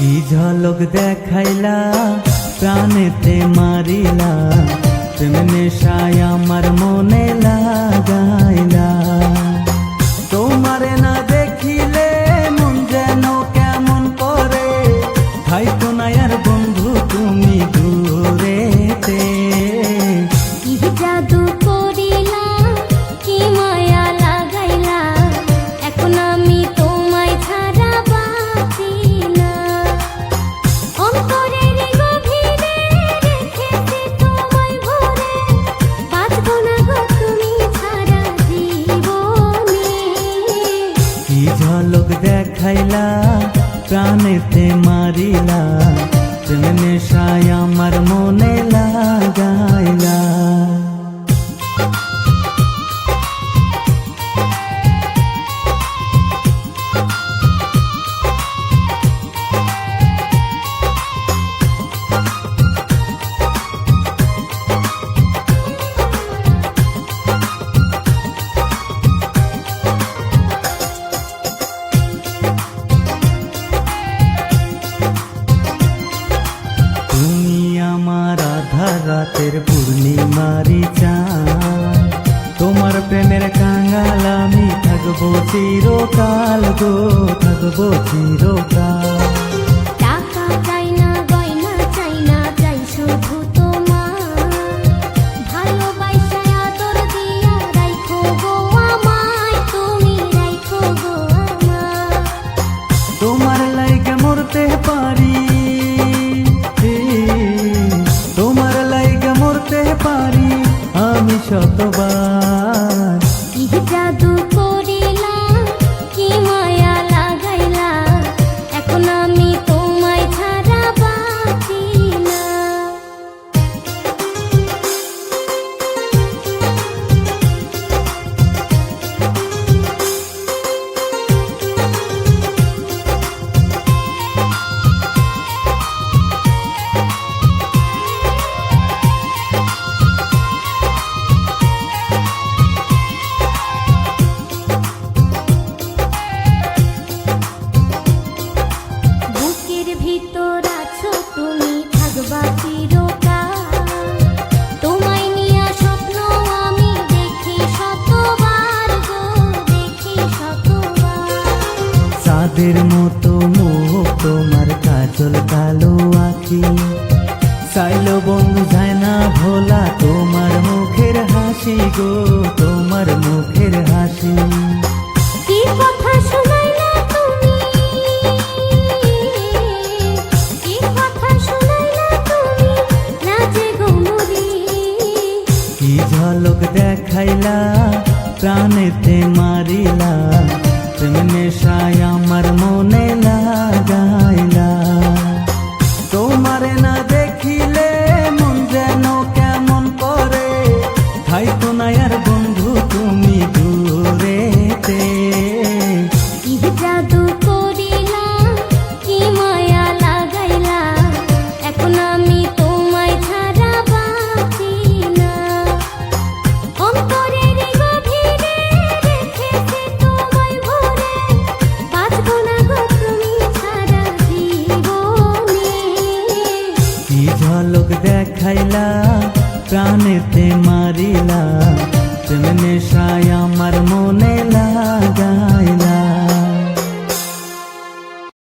কি ঝলক দেখাইলা প্রাণেতে মারিলা, প্রেম নেশায় আমার মনে লাগাইলা। তোমারে না দেখিলে মন যেন কেমন করে, থাইকো না আর বন্ধু তুমি দূরেতে। কি জাদু করিলা, কি মায়া লাগাইলা, এখন আমি তোমায় ছাড়া বাঁচি না। অন্তরের গভীরে রেখেছি তোমায় ভরে, বাঁচবো না গো তুমি ছাড়া জীবনে। কি ঝলক দেখাইলা প্রাণেতে মারিলা, প্রেম নেশায় আমার মনে লাগাইলা। তুমি আমার আধার রাতের পূর্ণিমারি চাঁদ, তোমার প্রেমের কাঙাল আমি থাকবো চিরকাল গো, থাকবো চিরকাল। টাকা চাই না, গয়না চাই না, চাই শুধু তোমার ভালোবাসা, আদর দিয়া রাখো গো আমায়, তুমি রাখো গো আমায়। তোমার লাইগে মরতে পারি, তোমার লাইগে মরতে পারি আমি শতবার। কি জাদু করিলা, কি মায়া লাগাইলা, এখন আমি তোমায় ছাড়া বাঁচি না। বুকের ভিতর আছো তুমি, থাকবা চিরকাল, তোমায় নিয়া স্বপ্ন আমি দেখি শতবার গো, দেখি শতবার। চাঁদের মতো মুখ তোমার, কাজল কালো আঁখি, চাইলো বন্ধু যায় না ভোলা তোমার মুখের হাসি গো, তোমার মুখের হাসি। কি কথা শুনাইলা তুমি, কি কথা শুনাইলা তুমি, লাজে গো মরি। কি ঝলক দেখাইলা প্রাণেতে মারিলা, প্রেম নেশায় আমার মনে